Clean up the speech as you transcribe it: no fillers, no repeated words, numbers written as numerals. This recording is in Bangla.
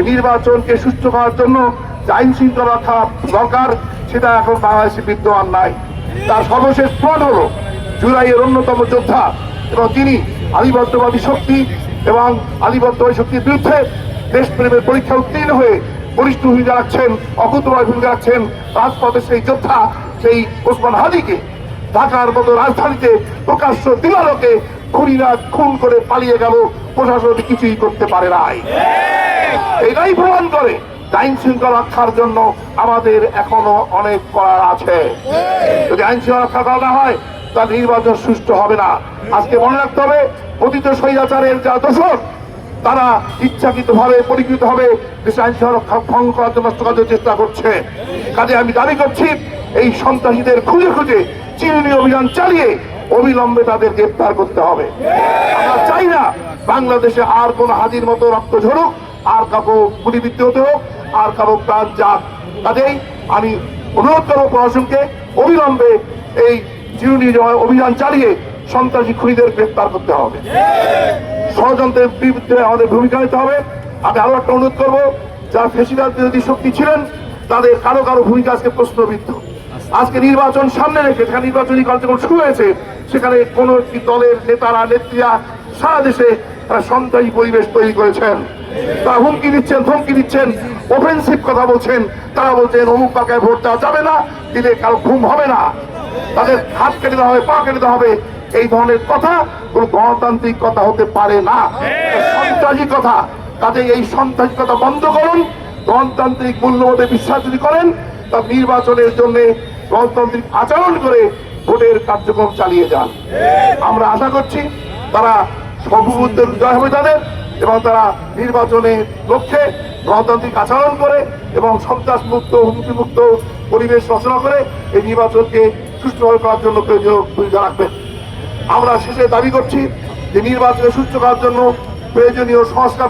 নির্বাচনকে সুষ্ঠু করার জন্য যে আইন শৃঙ্খলা রক্ষা দরকার সেটা এখন বাংলাদেশে বিদ্যমান নাই। তার সর্বশেষ প্রমাণ হলো জুলাইয়ের অন্যতম যোদ্ধা এবং তিনি আধিপত্যবাদী শক্তি এবং আধিপত্যবাদী শক্তির বিরুদ্ধে দেশপ্রেমের পরীক্ষা উত্তীর্ণ হয়ে বরিষ্ঠ ভূমিকা রাখছেন, অকুতভাবে ভূমিকা রাখছেন রাজপথে সেই যোদ্ধা, সেই ওসমান হাদিকে ঢাকার মতো রাজধানীতে প্রকাশ্য দিবালোকে খুনিরা খুন করে পালিয়ে গেল, প্রশাসন কিছুই করতে পারে নাই। এটাই প্রমাণ করে আইন শৃঙ্খলা রক্ষার জন্য আমাদের এখনো অনেক করার আছে। যদি আইন শৃঙ্খলা রক্ষা করা না হয় তাহলে নির্বাচন সুষ্ঠু হবে না। আজকে মনে রাখতে হবে অতীত স্বৈরাচারের যা দোষর তারা ইচ্ছাকৃতভাবে পরিকৃতভাবে দেশের আইন শৃঙ্খলা রক্ষা ভঙ্গ করার জন্য নষ্ট করার চেষ্টা করছে। কাজে আমি দাবি করছি এই সন্ত্রাসীদের খুঁজে খুঁজে চিরুনি অভিযান চালিয়ে অবিলম্বে তাদের গ্রেপ্তার করতে হবে। আমরা চাই না বাংলাদেশে আর কোন হাজির মতো রক্ত ঝরুক, আর কাউকে গুলিবিদ্ধ হতে হোক, আর কারো প্রাণ যাক। কাজেই আমি অনুরোধ করবো প্রশাসনকে অবিলম্বে এই চিরুনি অভিযান চালিয়ে সন্ত্রাসী খুনিদের গ্রেপ্তার করতে হবে। ষড়যন্ত্রের বিরুদ্ধে আমাদের ভূমিকা নিতে হবে। আমি আরো একটা অনুরোধ করবো, যারা ফেসিবাদ বিরোধী শক্তি ছিলেন তাদের কারো কারো ভূমিকা আজকে প্রশ্নবিদ্ধ। আজকে নির্বাচন সামনে রেখে যেখানে নির্বাচনী কার্যক্রম শুরু হয়েছে সেখানে কোন একটি দলের নেতারা নেত্রীরা সারা দেশে সন্ত্রাসী পরিবেশ তৈরি করেছেন। তারা হুমকি দিচ্ছেন, ধমকি দিচ্ছেন, অফেন্সিভ কথা বলছেন। তারা বলছেন অমুক পাকায় ভোট দেওয়া যাবে না, দিলে কারো ঘুম হবে না, তাদের হাত কেটে দেওয়া হবে, পা কেটে দেওয়া হবে। এই ধরনের কথা কোন গণতান্ত্রিক কথা হতে পারে না, সন্ত্রাসী কথা। কাজে এই সন্ত্রাসী কথা বন্ধ করুন। গণতান্ত্রিক মূল্যবোধে বিশ্বাস যদি করেন তা নির্বাচনের জন্য গণতান্ত্রিক আচরণ করে ভোটের কার্যক্রম চালিয়ে যান। আমরা আশা করছি তারা সর্বভূত জয় হবে তাদের, এবং তারা নির্বাচনের লক্ষ্যে গণতান্ত্রিক আচরণ করে এবং সন্ত্রাস মুক্ত, হুমকি মুক্ত পরিবেশ রচনা করে এই নির্বাচনকে সুষ্ঠুভাবে করার জন্য প্রয়োজনীয় ভূমিকা রাখবেন। আমরা শেষে দাবি করছি যে নির্বাচনে সুষ্ঠু করার জন্য প্রয়োজনীয় সংস্কার